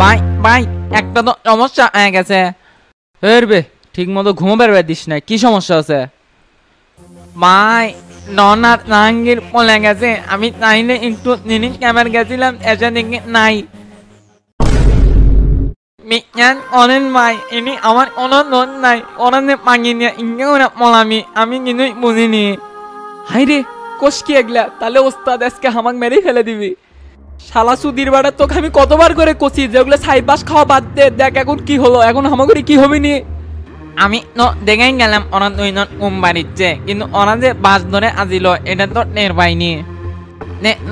ভাই ভাই একটা তো সমস্যা হয়ে গেছে। বে ঠিক মতো ঘুমাবার দিস না, কি সমস্যা আছে? ভাই ননাথ জাহাঙ্গীর পলে গেছে। আমি চাইলে একটু জিনিস ক্যামেরা গেছিলাম, এসে দেখি নাই। বিজ্ঞান অনেন ভাই, ইনি আমার কোনো দোষ নাই। ওরা যে পাঙ্গি নিয়ে ইঙ্গে ওরা পলামি, আমি কিছুই বুঝিনি। হাই রে কোষ কি এগলা, তাহলে ওস্তাদ আজকে হামাক মেরেই ফেলে দিবি। শালা সুধীর বাড়ার তোকে আমি কতবার করে কষি যেগুলো সাইবাস খাওয়া বাদ দে, দেখ এখন কি হলো, এখন হামাগুড়ি কি হবে নি। আমি তো দেখেই গেলাম ওরা দুইজন বাড়িচ্ছে, কিন্তু ওরা যে বাস ধরে আজিল এটা তো টের পাইনি।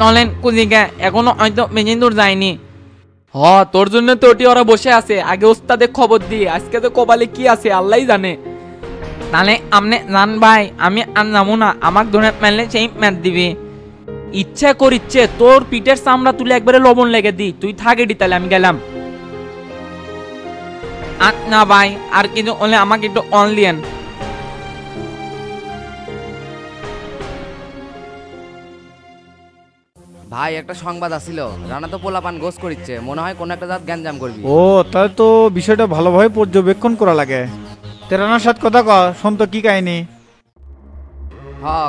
নলেন কুজিকা এখনো হয়তো বেশি দূর যায়নি। হ তোর জন্য তো ওটি ওরা বসে আছে, আগে ওস্তাদের খবর দিয়ে আজকে তো কপালে কি আছে আল্লাহ জানে। তাহলে আপনি জান ভাই, আমি আর যাবো না, আমাকে ধরে মেললে সেই ম্যাচ দিবি। ইচ্ছা করিচ্ছে তোর পিঠের চামড়া তুলে একবারে লবণ লেগে দি, তুই থাকেডি, তাহলে আমি গেলাম। না ভাই আর কিছু হলে আমাকে একটু অন লিয়েন। ভাই একটা সংবাদ আসিল, রানা তো পোলাপান গোস করিচ্ছে, মনে হয় কোন একটা জাত গ্যাঞ্জাম করবি। ও তাহলে তো বিষয়টা ভালোভাবে পর্যবেক্ষণ করা লাগে। তেরানার সাথে কথা কর, শোন তো কি কাহিনী।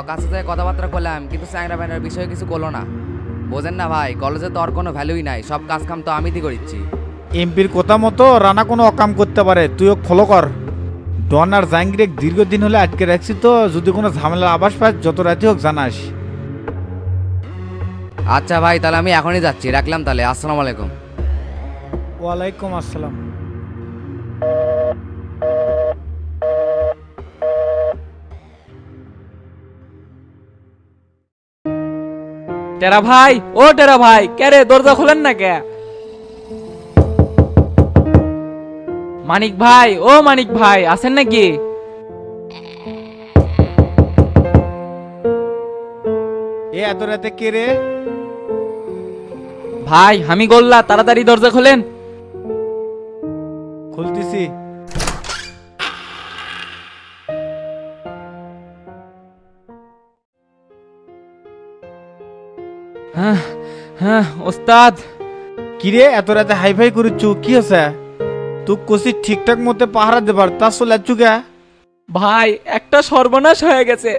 কাছে থেকে কথাবার্তা করলাম, কিন্তু চ্যাংরা ব্যানের বিষয়ে কিছু করলো না। বোঝেন না ভাই, কলেজে তো আর কোনো ভ্যালুই নাই, সব কাজ কাম তো আমি করিচ্ছি। এমপির কথা মতো রানা কোনো অকাম করতে পারে, তুইও ফলো কর। ডন আর জাহাঙ্গীর দীর্ঘদিন হলে আটকে রাখছি, তো যদি কোনো ঝামেলার আভাস পাস যত রাতে হোক জানাস। আচ্ছা ভাই, তাহলে আমি এখনই যাচ্ছি, রাখলাম তাহলে, আসসালামু আলাইকুম। ওয়ালাইকুম আসসালাম। টেরা ভাই, ও টেরা ভাই, কে রে দরজা খোলেন না কে? মানিক ভাই, ও মানিক ভাই আছেন নাকি? এ এত রাতে কে রে? ভাই আমি গোল্লা, তাড়াতাড়ি দরজা খোলেন। খুলতেছি। হ্যাঁ হ্যাঁ ওস্তাদ। কিরে এত রাতে হাইফাই করিচ্ছু, কি আছে? তুই কষি ঠিকঠাক মতো পাহারা দেবার, তা চলে চুকা। ভাই একটা সর্বনাশ হয়ে গেছে।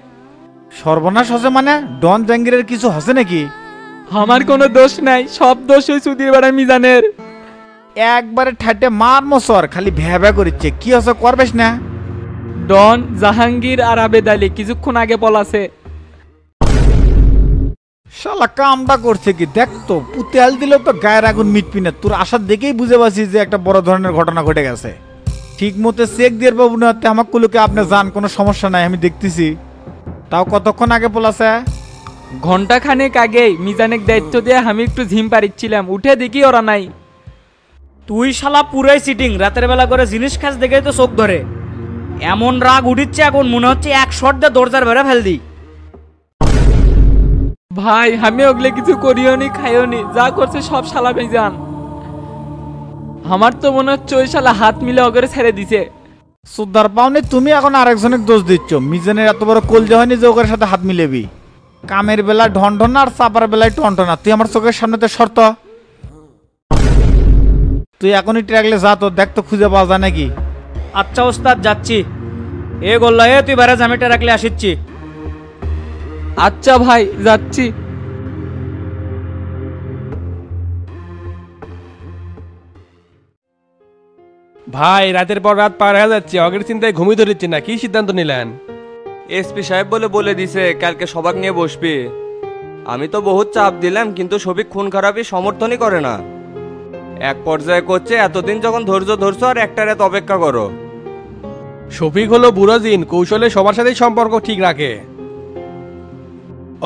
সর্বনাশ হসে মানে? ডন জাহাঙ্গীরের কিছু হসে নাকি? আমার কোনো দোষ নাই, সব দোষ ওই সুধীর বেড়া মিজানের। একবারে ঠাটে মার মসর, খালি ভ্যা ভ্যা করিচ্ছে, কি হসে করবেস না? ডন জাহাঙ্গীর আর আবেদ আলী কিছুক্ষণ আগে পলাছে। শালা কামটা করছে কি দেখ তো, পুতেল দিল তো গায়ের আগুন মিটবি না। তোর আশা দেখেই বুঝে পাচ্ছি যে একটা বড় ধরনের ঘটনা ঘটে গেছে। ঠিক মতো চেক দিয়ে বাবু না, আমাকে কুলুকে আপনি যান, কোনো সমস্যা নাই, আমি দেখতেছি। তাও কতক্ষণ আগে পলাছে? ঘন্টা খানেক আগেই মিজানের দায়িত্ব দিয়ে আমি একটু ঝিম পারিচ্ছিলাম, উঠে দেখি ওরা নাই। তুই শালা পুরাই সিটিং, রাতের বেলা করে জিনিস খাস দেখেই তো চোখ ধরে। এমন রাগ উঠিচ্ছে এখন মনে হচ্ছে এক শট দিয়ে দরজার বেড়া ফেল দি। ভাই আমি ওগুলো কিছু করিও নি খাইও নি, যা করছে সব শালা মিজান। আমার তো মনে হচ্ছে ওই শালা হাত মিলে অগরে ছেড়ে দিছে। সুদ্দার পাওনি তুমি এখন আরেকজনের দোষ দিচ্ছ। মিজানের এত বড় কলজা হয়নি যে ওদের সাথে হাত মিলেবি। কামের বেলায় ঢন আর চাপার বেলায় টনটনা। তুই আমার চোখের সামনেতে শর্ত। তুই এখনই ট্রাকলে যা, তো দেখ তো খুঁজে পাওয়া যায় নাকি। আচ্ছা ওস্তাদ যাচ্ছি। এ গোল্লা এ তুই বেড়া জামিটা রাখলে আসিচ্ছি। আচ্ছা ভাই যাচ্ছি। ভাই রাতের পর রাত পার হয়ে যাচ্ছে, অগের চিন্তায় ঘুমিয়ে ধরেছে না, কি সিদ্ধান্ত নিলেন? এসপি সাহেব বলে দিছে কালকে সবাক নিয়ে বসবি। আমি তো বহুত চাপ দিলাম, কিন্তু সবিক খুন খারাপই সমর্থনই করে না। এক পর্যায়ে করছে এতদিন যখন ধৈর্য ধরছো আর একটা রাত অপেক্ষা করো। শফিক হলো বুড়ো জিন, কৌশলে সবার সাথেই সম্পর্ক ঠিক রাখে।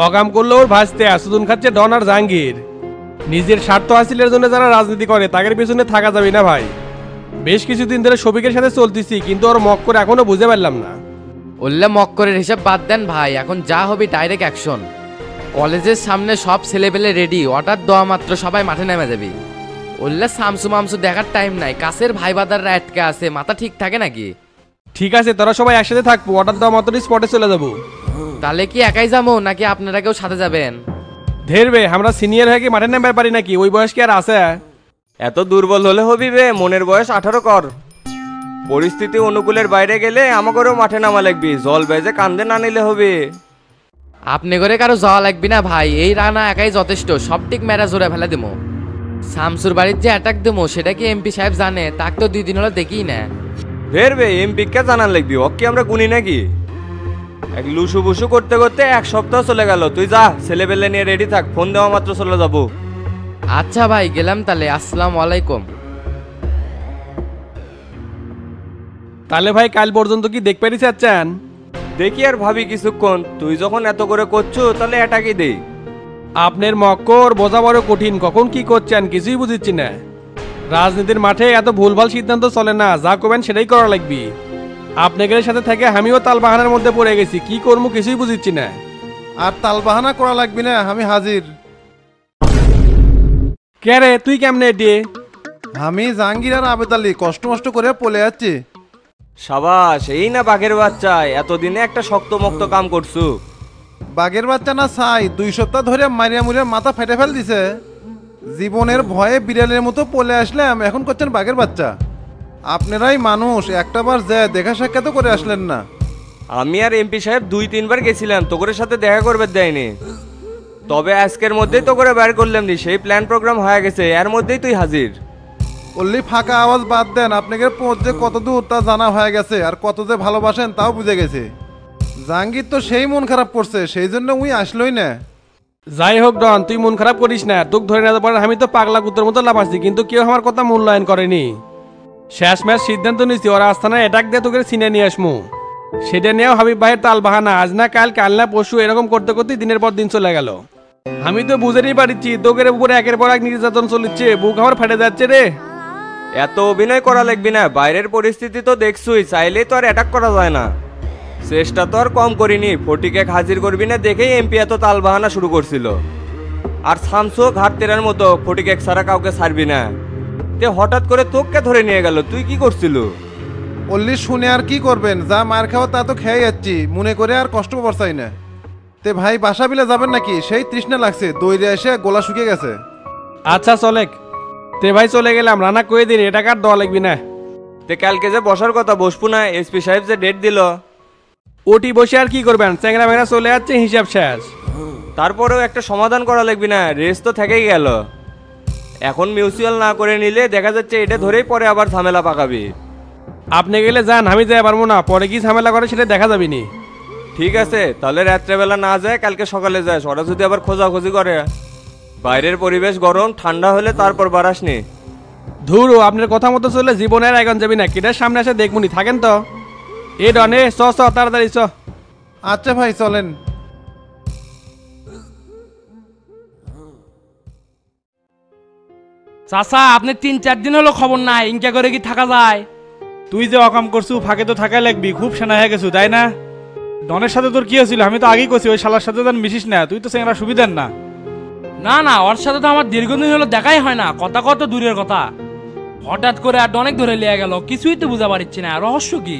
অকাম করলে ওর ভাসতে আসুদুন খাচ্ছে ডন আর জাহাঙ্গীর। নিজের স্বার্থ হাসিলের জন্য যারা রাজনীতি করে তাদের পিছনে থাকা যাবে না ভাই। বেশ কিছুদিন ধরে শফিকের সাথে চলতেছি, কিন্তু ওর মক করে এখনো বুঝে পারলাম না। বললে মক্করের হিসাব বাদ দেন ভাই, এখন যা হবে ডাইরেক্ট অ্যাকশন। কলেজের সামনে সব ছেলেপেলে রেডি, অর্ডার দেওয়া মাত্র সবাই মাঠে নেমে যাবে। বললে সামসু মামসু দেখার টাইম নাই, কাছের ভাই বাদাররা আটকে আছে, মাথা ঠিক থাকে নাকি? ঠিক আছে, তোরা সবাই একসাথে থাকবো, অর্ডার দেওয়া মাত্রই স্পটে চলে যাবো। তাহলে কি একাই যাবো নাকি আপনারা কেউ সাথে যাবেন? ধেরবে আমরা সিনিয়র হয়ে কি মাঠে নামতে পারি নাকি? ওই বয়স কি আর আছে? এত দুর্বল হলে হবি বে, মনের বয়স 18 কর। পরিস্থিতি অনুকূলের বাইরে গেলে আমাকেও মাঠে নামা লাগবি, জল বেজে কান্দে না নিলে হবে। আপনি করে কারো যাওয়া লাগবি না ভাই, এই রানা একাই যথেষ্ট, সব ঠিক মেরা জোরে ফেলে দেবো। শামসুর বাড়ির যে অ্যাটাক দেবো সেটা কি এমপি সাহেব জানে? তাক তো 2 দিন হলো দেখিই না। ফের বে এমপি কে জানান লাগবি, ও কি আমরা গুনি নাকি? এক লুসু বুসু করতে করতে 1 সপ্তাহ চলে গেল। তুই যা, ছেলেবেলে নিয়ে রেডি থাক, ফোন দেওয়া মাত্র চলে যাবো। আচ্ছা ভাই, গেলাম তাহলে, আসসালামু আলাইকুম। তাহলে ভাই কাল পর্যন্ত কি দেখ পারিস চাচ্ছেন? দেখি আর ভাবি কিছুক্ষণ, তুই যখন এত করে করছো তাহলে এটাকে দেই। আপনার মক্কর বোঝা বড় কঠিন, কখন কি করছেন কিছুই বুঝিচ্ছি না। রাজনীতির মাঠে এত ভুলভাল সিদ্ধান্ত চলে না, যা করবেন সেটাই করা লাগবে। আপনাদের সাথে থেকে আমিও তাল বাহানার মধ্যে পড়ে গেছি, কি করবো কিছুই বুঝিচ্ছি না। আর তাল বাহানা করা লাগবে না, আমি হাজির। কে রে, তুই কেমনে এটি? আমি জাহাঙ্গীর আর আবেদ আলী কষ্ট মষ্ট করে পলে যাচ্ছি। সাবাস, এই না বাঘের বাচ্চা, এতদিনে একটা শক্ত মক্ত কাম করছু। বাঘের বাচ্চা না ছাই, 2 সপ্তাহ ধরে মারিয়া মুরিয়া মাথা ফেটে ফেল দিছে। জীবনের ভয়ে বিড়ালের মতো পলে আসলাম, এখন করছেন বাঘের বাচ্চা। আপনারাই মানুষ, একটাবার যায় দেখা সাক্ষাৎ করে আসলেন না। আমি আর এমপি সাহেব 2-3 বার গেছিলাম, তোদের সাথে দেখা করবে দেয়নি। তবে আজকের মধ্যেই তো করে বের করলাম নি, সেই প্ল্যান প্রোগ্রাম হয়ে গেছে, এর মধ্যেই তুই হাজির। অল্লি ফাঁকা আওয়াজ বাদ দেন, আপনাকে পৌঁছ যে কত দূর তা জানা হয়ে গেছে, আর কত যে ভালোবাসেন তাও বুঝে গেছে। জাহাঙ্গীর তো সেই মন খারাপ করছে, সেই জন্য উই আসলোই না। যাই হোক ডন, তুই মন খারাপ করিস না, তোকে ধরে নিতে পারে আমি তো পাগলা কুত্তর মতো লাফাচ্ছি, কিন্তু কেউ আমার কথা মূল্যায়ন করেনি। শেষ ম্যাচ সিদ্ধান্ত নিচ্ছি, ওরা আস্থানায় অ্যাটাক দিয়ে তোকে চিনে নিয়ে আসমু। সেটা নিয়েও হাবিব ভাইয়ের তাল বাহানা, আজ না কাল, কাল না পরশু, এরকম করতে করতে দিনের পর দিন চলে গেল। আমি তো বুঝেই পারিচ্ছি তোকের উপরে একের পর এক নির্যাতন চলিচ্ছে, বুক আমার ফেটে যাচ্ছে রে। এত অভিনয় করা লাগবে না, বাইরের পরিস্থিতি তো দেখছুই, চাইলেই তো আর অ্যাটাক করা যায় না। চেষ্টা তো আর কম করিনি, ফটিকে হাজির করবি না দেখেই এমপি এত তাল বাহানা শুরু করছিল। আর শামসু ঘাট তেরার মতো ফটিকে ছাড়া কাউকে ছাড়বি না। তে হঠাৎ করে তোকে ধরে নিয়ে গেল, তুই কি করছিল? অল্লি শুনে আর কি করবেন, যা মার খাওয়া তা তো খেয়ে যাচ্ছি, মনে করে আর কষ্ট করছাই না। তে ভাই বাসা বিলে যাবেন নাকি? সেই তৃষ্ণা লাগছে, দৌড়ে এসে গোলা শুকিয়ে গেছে। আচ্ছা চলেক, তে ভাই চলে গেলাম, রান্না করে দিন, এটা কার দেওয়া লাগবি না। তে কালকে যে বসার কথা বসবো না, এসপি সাহেব যে ডেট দিল। ওটি বসে আর কি করবেন, চ্যাংরা ম্যাংরা চলে যাচ্ছে, হিসাব শেষ। তারপরেও একটা সমাধান করা লাগবে না, রেস তো থেকেই গেল। এখন মিউচুয়াল না করে নিলে দেখা যাচ্ছে এটা ধরেই পরে আবার ঝামেলা পাকাবি। আপনি গেলে যান, আমি যাই পারবো না, পরে কি ঝামেলা করে সেটা দেখা যাবে নি। ঠিক আছে, তাহলে রাত্রেবেলা না যায়, কালকে সকালে যায়, ওরা যদি আবার খোঁজাখুঁজি করে। বাইরের পরিবেশ গরম, ঠান্ডা হলে তারপর বাড়াসনি। ধুরো, আপনার কথা মতো চলে জীবনের এখন যাবি না, কিটার সামনে এসে দেখবনি, থাকেন তো। এ ডনে চ চ, তাড়াতাড়ি চ। আচ্ছা ভাই চলেন। চাচা, আপনি 3-4 দিন হলো খবর নাই, ইনকা করে কি থাকা যায়? তুই যে অকাম করছু, ফাঁকে তো থাকাই লাগবি, খুব সেনা হয়ে গেছু তাই না? ডনের সাথে তোর কি হয়েছিল? আমি তো আগেই করছি ওই শালার সাথে তো মিশিস না, তুই তো সেরা সুবিধার না। না না, ওর সাথে তো আমার দীর্ঘদিন হলো দেখাই হয় না, কথা কত দূরের কথা। হঠাৎ করে আর অনেক ধরে লিয়ে গেল, কিছুই তো বুঝা পারছি না, রহস্য কি?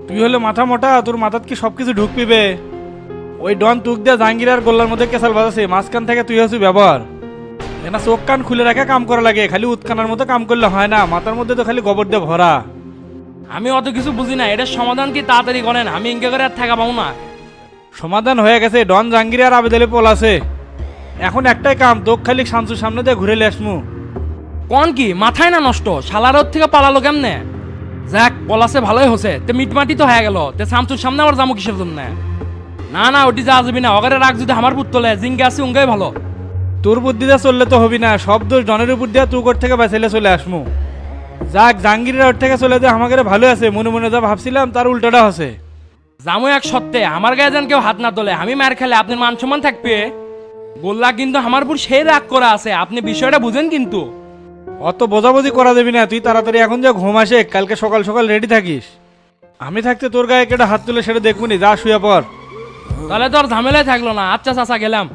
তুই হলে মাথা মোটা, তোর মাথাত কি সবকিছু ঢুক পিবে? ওই ডন তুক দিয়ে জাহাঙ্গীর আর গোল্লার মধ্যে কেসাল বাজাছে, মাঝখান থেকে তুই হচ্ছু ব্যবহার। না চোখ কান খুলে রাখা কাম করা লাগে, খালি উৎকানার মতো কাম করলে হয় না, মাথার মধ্যে তো খালি গোবর দিয়ে ভরা। আমি অত কিছু বুঝি না, এটার সমাধান কি তাড়াতাড়ি করেন, আমি ইনকা করে আর থাকা পাবো না। সমাধান হয়ে গেছে, ডন জাহাঙ্গীর আর আবেদলে পল আছে। এখন একটাই কাম, তোক খালি শামসুর সামনে দিয়ে ঘুরে লে আসমু। কোন কি মাথায় না নষ্ট, শালার ওর থেকে পালালো কেমনে? যাক, পলাশে ভালোই হচ্ছে, তে মিটমাটি তো হয়ে গেল, তে শামসুর সামনে আবার যাবো কিসের জন্য? না না, ওটি যা যাবি না, অগারে রাগ যদি আমার পুত তোলে, জিঙ্গে আছে উঙ্গাই ভালো। তোর বুদ্ধিতে চললে তো হবি না, সব দোষ ডনের উপর দিয়ে তুই ওর থেকে বাঁচাইলে চলে আসমু। যাক, জাহাঙ্গীরের ওর থেকে চলে যায় আমাকে ভালো আছে, মনে মনে যা ভাবছিলাম তার উল্টোটা হচ্ছে। জামু এক সত্যি, আমার গায়ে যেন কেউ হাত না তোলে, আমি মার খেলে আপনার মান সম্মান থাকবে। গোল্লা কিন্তু আমার উপর সেই রাগ করা আছে, আপনি বিষয়টা বুঝেন কিন্তু। অত বোঝাবুঝি করা দেবি না, তুই তাড়াতাড়ি এখন যা ঘুম আসে, কালকে সকাল সকাল রেডি থাকিস। আমি থাকতে তোর গায়ে কেটে হাত তুলে সেটা দেখবনি, যা শুয়ে পর। তাহলে তো আর ঝামেলাই থাকলো না। আচ্ছা চাচা, গেলাম।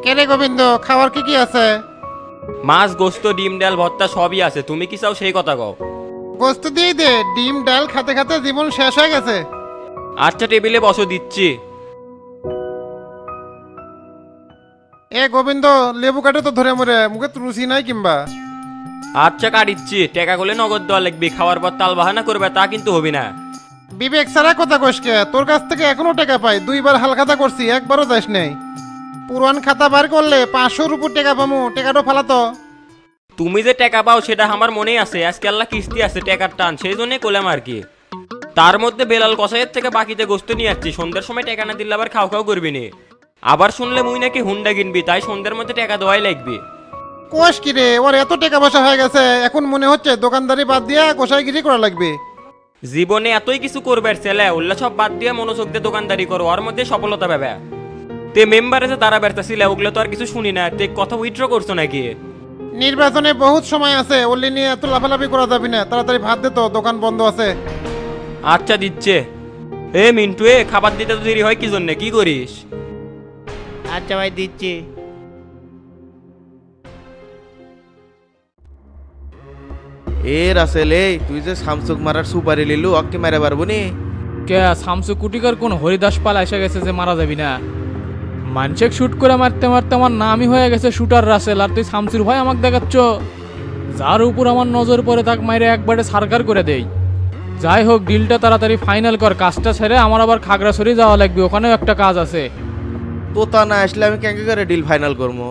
কে রে গোবিন্দ, খাবার কি কি আছে? মাছ, গোস্ত, ডিম, ডাল, ভর্তা সবই আছে, তুমি কি চাও সেই কথা কও। গোস্ত দিয়ে দে, ডিম ডাল খাতে খাতে জীবন শেষ হয়ে গেছে। আচ্ছা, টেবিলে বসো, দিচ্ছি। এ গোবিন্দ, লেবু কাটে তো ধরে মরে, মুখে রুচি নাই কিংবা। আচ্ছা কাটিচ্ছি, টাকা করলে নগদ দেওয়া লাগবে, খাওয়ার পর তাল বাহানা করবে তা কিন্তু হবি না। বিবেক সারা কথা কষকে, তোর কাছ থেকে এখনো টাকা পাই, 2বার হালখাতা করছি, একবারও যাস নেই। পুরান খাতা বার করলে 500-র উপর টাকা পামু, টাকাটা ফালাতো। তুমি যে টাকা পাও সেটা আমার মনেই আছে, আজকে আল্লাহ কিস্তি আছে টাকার টান, সেই জন্যই কোলাম আর কি। তার মধ্যে বেলাল কসাইয়ের থেকে বাকিতে গোস্ত নিয়ে যাচ্ছি, সন্ধ্যার সময় টাকা না দিলে আবার খাও খাও করবি নি। আবার শুনলে মুই নাকি হুন্ডা কিনবি, তাই সন্ধ্যার মধ্যে টাকা দেওয়াই লাগবে। কোষ কি রে, ওর এত টাকা পয়সা হয়ে গেছে, এখন মনে হচ্ছে দোকানদারি বাদ দিয়া গোসাইগিরি করা লাগবে। জীবনে এতই কিছু করবার ছেলে, উল্লা সব বাদ দিয়ে মনোযোগ দিয়ে দোকানদারি করো, ওর মধ্যে সফলতা পাবে। তে মেম্বারে যে তারা বেরতাছিল ওগুলো তো আর কিছু শুনি না, তে কথা উইথড্র করছো নাকি? নির্বাচনে বহুত সময় আছে, ওলি নিয়ে এত লাফালাফি করা যাবে না, তাড়াতাড়ি ভাত দে তো, দোকান বন্ধ আছে। আচ্ছা দিচ্ছে। এ মিন্টু, এ খাবার দিতে তো দেরি হয় কি জন্য, কি করিস? আচ্ছা ভাই দিচ্ছি। এ রাসেল, এই তুই যে শামসুক মারার সুপারি লিলু, অক্কে মারা পারবো নি? কে শামসু কুটিকার কোন হরিদাস পাল এসে গেছে যে মারা যাবি না? মানসিক শুট করে মারতে মারতে আমার নামই হয়ে গেছে শুটার রাসেল, আর তুই শামসুর ভাই আমাকে দেখাচ্ছ? যার উপর আমার নজর পড়ে তাক মাইরে একবারে সারকার করে দেই। যাই হোক, ডিলটা তাড়াতাড়ি ফাইনাল কর, কাজটা ছেড়ে আমার আবার খাগড়াছড়ি যাওয়া লাগবে, ওখানেও একটা কাজ আছে। তোতা না আসলে আমি কেঙ্কে করে ডিল ফাইনাল করবো?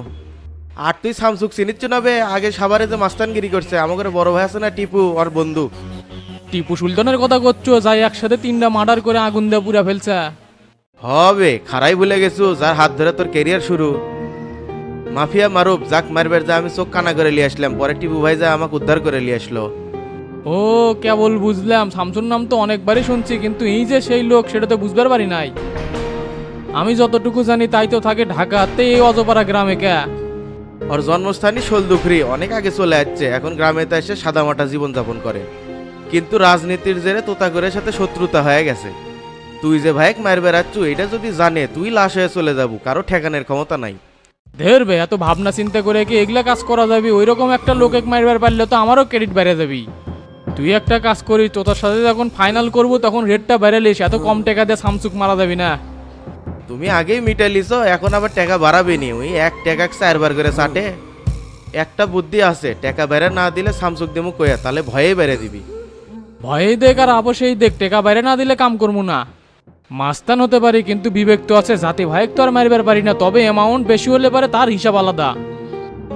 আর তুই শামসুক চিনিচ্ছ না বে? আগে সাভারে যে মাস্তানগিরি করছে, আমাকে বড় ভাই আছে না টিপু, আর বন্ধু। টিপু সুলতানের কথা করছো? যাই একসাথে 3টা মার্ডার করে আগুন দিয়ে পুরা ফেলছে। হবে খারাই ভুলে গেছো, যার হাত ধরে তোর কেরিয়ার শুরু। মাফিয়া মারুফ, যাক মারবার যা আমি চোখ কানা করে নিয়ে আসলাম, পরে টিপু ভাই যা আমাকে উদ্ধার করে নিয়ে আসলো। ও কেবল বুঝলাম, শামসুর নাম তো অনেকবারই শুনছি, কিন্তু এই যে সেই লোক সেটা তো বুঝবার পারি নাই। আমি যতটুকু জানি তাই তো থাকে ঢাকাতে, এই অজপাড়া গ্রামে। কে ওর জন্মস্থানই শোলদুখরি, অনেক আগে চলে যাচ্ছে, এখন গ্রামেতে এসে সাদামাটা জীবনযাপন করে, কিন্তু রাজনীতির জেরে তোতাগরের সাথে শত্রুতা হয়ে গেছে। তুই যে ভাইক মার বেড়াচ্ছু, এটা যদি জানে তুই লাশ হয়ে চলে যাবো, কারো ঠেকানের ক্ষমতা নাই। ধরবে এত ভাবনা চিন্তা করে কি এগুলা কাজ করা যাবে? ওই রকম একটা লোকে মারবার পারলে তো আমারও ক্রেডিট বেড়ে যাবি। তুই একটা কাজ করিস, তোর সাথে যখন ফাইনাল করবো তখন রেটটা বেড়ালিস, এত কম টাকা দিয়ে শামসুক মারা যাবি না। তুমি আগেই মিটালিস, এখন আবার টাকা বাড়াবে নি? ওই 1 টাকা 4বার করে চাটে। একটা বুদ্ধি আছে, টাকা বেড়ে না দিলে শামসুক দেমু কয়া, তাহলে ভয়ে বেড়ে দিবি। ভয়ে দেখ আর অবশ্যই দেখ, টাকা বাইরে না দিলে কাম করবো না। মাস্তান হতে পারি কিন্তু বিবেক তো আছে, জাতি ভাইক তো আর মারবার পারি না, তবে অ্যামাউন্ট বেশি হলে পারে তার হিসাব আলাদা।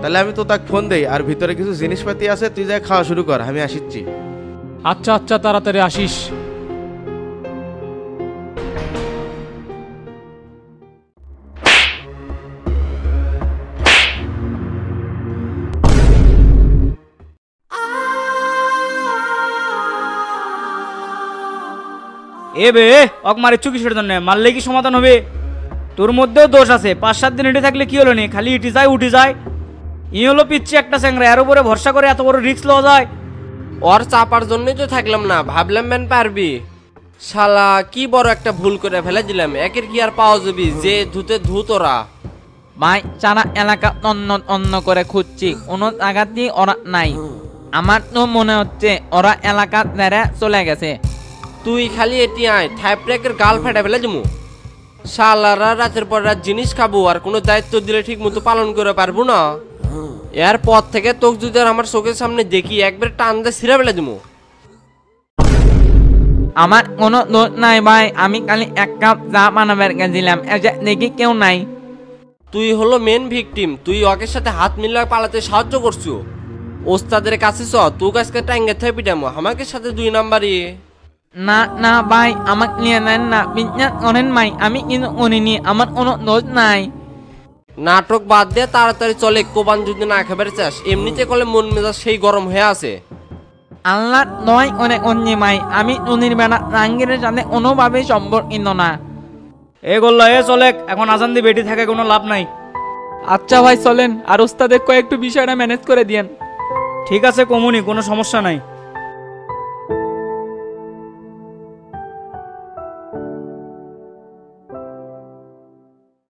তাহলে আমি তো তাকে ফোন দেই, আর ভিতরে কিছু জিনিসপাতি আছে, তুই যা খাওয়া শুরু কর, আমি আসিচ্ছি। আচ্ছা আচ্ছা, তাড়াতাড়ি আসিস। এ বে অক মারিচ্ছু কিসের জন্য? মারলে কি সমাধান হবে? তোর মধ্যেও দোষ আছে, 5-7 দিন হেঁটে থাকলে কি হলো নি, খালি ইটি যায় উঠে যায়। ই হলো পিচ্ছি একটা চ্যাংরা, এর উপরে ভরসা করে এত বড় রিস্ক লওয়া যায়? ওর চাপার জন্যই তো থাকলাম না, ভাবলাম ম্যান পারবি। শালা কি বড় একটা ভুল করে ফেলে দিলাম, একের কি আর পাওয়া যাবি, যে ধুতে ধুতরা। ভাই সারা এলাকা অন্য অন্য করে খুঁজছি, কোনো জায়গাতেই ওরা নাই। আমার তো মনে হচ্ছে ওরা এলাকা ছেড়ে চলে গেছে। তুই খালি এটি আয়, থাইপ্রেকের গাল ফেটে ফেলে যাবো। শালারা রাতের পর রাত জিনিস খাবো, আর কোনো দায়িত্ব দিলে ঠিক মতো পালন করে পারবো না। এরপর থেকে তোকে যদি আর আমার চোখের সামনে দেখি, একবার টান দিয়ে ছিঁড়ে ফেলে দেবো। আমার কোনো দোষ নাই ভাই, আমি খালি 1 কাপ চা বানাবার গেছিলাম, দেখি কেউ নাই। তুই হলো মেন ভিকটিম, তুই ওকের সাথে হাত মিলিয়ে পালাতে সাহায্য করছো। ওস্তাদের কাছে চ, তোর কাছকে টাঙ্গে থেকে পিটামো, আমাকে সাথে 2 নাম্বারই। না না ভাই, আমাকে নিয়ে নেন না, বিশ্বাস করেন ভাই, আমি কিন্তু করিনি, আমার কোনো দোষ নাই। নাটক বাদ দিয়ে তাড়াতাড়ি চলে, কোবান যদি না খেবার চাস, এমনিতে করলে মন মেজাজ সেই গরম হয়ে আছে। আল্লাহ নয় অনেক অন্য ভাই, আমি নদীর বেড়া জাহাঙ্গীরের সাথে কোনোভাবেই সম্পর্কিত না। এ গোল্লা এ চলে, এখন আজান দিয়ে বেটি থাকে কোনো লাভ নাই। আচ্ছা ভাই চলেন, আর ওস্তাদের কয়েকটু বিষয়টা ম্যানেজ করে দিয়েন। ঠিক আছে কমুনি, কোনো সমস্যা নাই।